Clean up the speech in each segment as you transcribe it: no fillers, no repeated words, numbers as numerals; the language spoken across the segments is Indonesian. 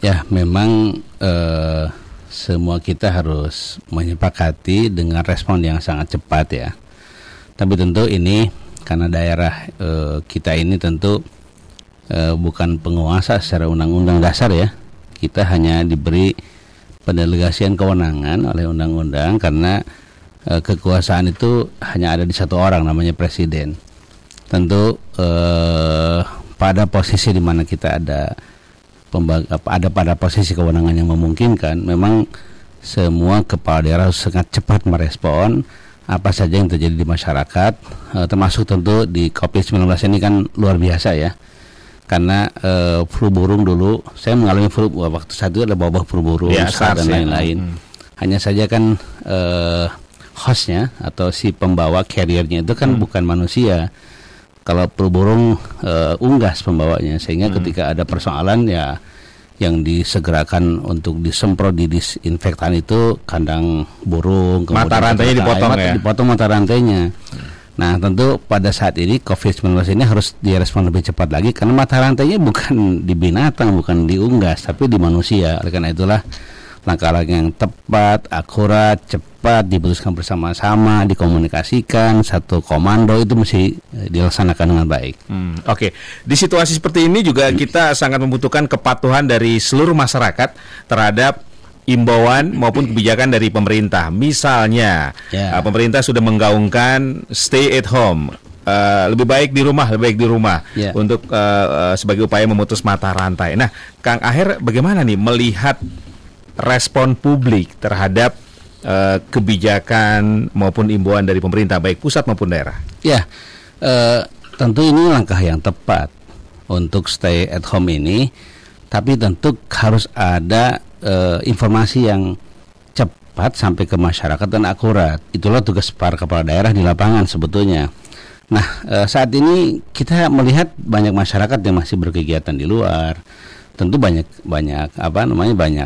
Ya, memang semua kita harus menyepakati dengan respon yang sangat cepat ya. Tapi tentu ini karena daerah kita ini tentu bukan penguasa secara undang-undang dasar ya. Kita hanya diberi pendelegasian kewenangan oleh undang-undang karena kekuasaan itu hanya ada di satu orang, namanya presiden. Tentu pada posisi di mana kita ada pada posisi kewenangan yang memungkinkan, memang semua kepala daerah harus sangat cepat merespon apa saja yang terjadi di masyarakat, termasuk tentu di COVID-19 ini kan luar biasa ya. Karena flu burung dulu, saya mengalami flu waktu saat itu ada wabah flu burung dan lain-lain. Hanya saja kan hostnya atau si pembawa carriernya itu kan bukan manusia. Kalau flu burung unggas pembawanya, sehingga ketika ada persoalan ya yang disegerakan untuk disemprot di disinfektan itu kandang burung, mata rantainya dipotong mata rantainya. Nah tentu pada saat ini COVID-19 ini harus direspon lebih cepat lagi karena mata rantainya bukan di binatang, bukan di unggas, tapi di manusia. Oleh karena itulah langkah-langkah yang tepat, akurat, cepat diputuskan bersama-sama, dikomunikasikan, satu komando itu mesti dilaksanakan dengan baik. Oke. Di situasi seperti ini juga kita sangat membutuhkan kepatuhan dari seluruh masyarakat terhadap imbauan maupun kebijakan dari pemerintah. Misalnya, pemerintah sudah menggaungkan stay at home. Lebih baik di rumah untuk sebagai upaya memutus mata rantai. Nah, Kang Aher bagaimana nih melihat respon publik terhadap kebijakan maupun imbauan dari pemerintah baik pusat maupun daerah? Ya, tentu ini langkah yang tepat untuk stay at home ini, tapi tentu harus ada informasi yang cepat sampai ke masyarakat dan akurat. Itulah tugas para kepala daerah di lapangan sebetulnya. Nah, saat ini kita melihat banyak masyarakat yang masih berkegiatan di luar. Tentu banyak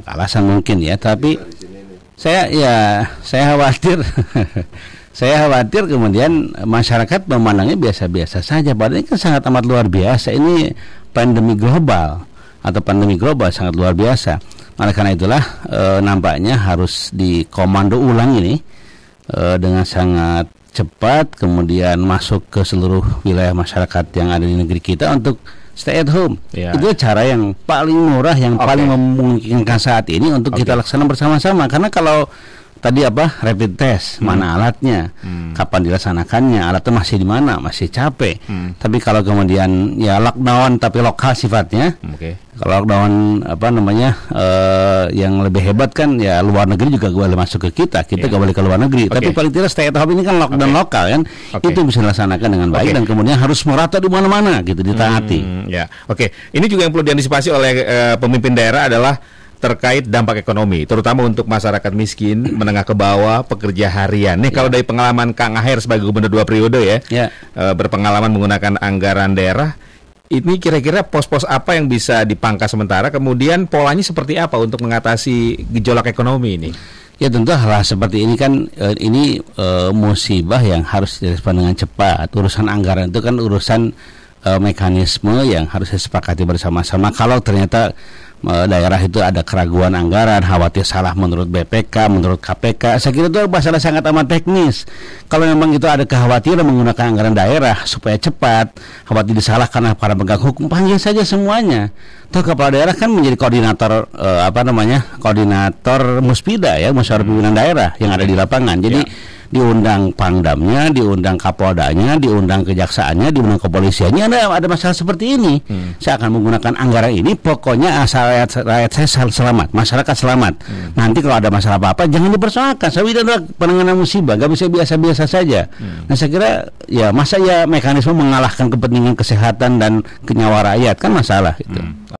alasan mungkin ya, tapi saya khawatir saya khawatir kemudian masyarakat memandangnya biasa-biasa saja, padahal ini kan sangat amat luar biasa. Ini pandemi global sangat luar biasa. Oleh karena itulah nampaknya harus dikomando ulang ini dengan sangat cepat, kemudian masuk ke seluruh wilayah masyarakat yang ada di negeri kita untuk stay at home. Itu cara yang paling murah, yang paling memungkinkan saat ini untuk kita laksanakan bersama-sama. Karena kalau tadi rapid test, mana alatnya, kapan dilaksanakannya, alatnya masih di mana, masih capek. Tapi kalau kemudian ya lockdown tapi lokal sifatnya, kalau lockdown yang lebih hebat kan ya luar negeri juga boleh masuk ke kita gak boleh ke luar negeri. Tapi paling tidak stay at home ini kan lockdown lokal kan, itu bisa dilaksanakan dengan baik dan kemudian harus merata di mana-mana gitu, ditaati. Ini juga yang perlu diantisipasi oleh pemimpin daerah adalah terkait dampak ekonomi, terutama untuk masyarakat miskin, menengah ke bawah, pekerja harian. Nih kalau dari pengalaman Kang Aher sebagai gubernur 2 periode berpengalaman menggunakan anggaran daerah, ini kira-kira pos-pos apa yang bisa dipangkas sementara, kemudian polanya seperti apa untuk mengatasi gejolak ekonomi ini? Ya tentu hal seperti ini kan musibah yang harus direspon dengan cepat. Urusan anggaran itu kan urusan mekanisme yang harus disepakati bersama-sama. Kalau ternyata daerah itu ada keraguan anggaran, khawatir salah menurut BPK, menurut KPK, saya kira itu masalah sangat amat teknis. Kalau memang itu ada kekhawatiran menggunakan anggaran daerah supaya cepat, khawatir disalahkan oleh para penegak hukum, panggil saja semuanya. Toh kepala daerah kan menjadi koordinator koordinator Muspida ya, musyawarah pimpinan daerah yang ada di lapangan. Jadi diundang Pangdamnya, diundang Kapoldanya, diundang Kejaksaannya, diundang kepolisiannya. Ada masalah seperti ini, saya akan menggunakan anggaran ini, pokoknya asal rakyat saya selamat, masyarakat selamat. Nanti kalau ada masalah apa-apa jangan dipersoalkan. Saya adalah penanganan musibah, gak bisa biasa-biasa saja. Nah saya kira ya masa ya mekanisme mengalahkan kepentingan kesehatan dan nyawa rakyat kan masalah itu.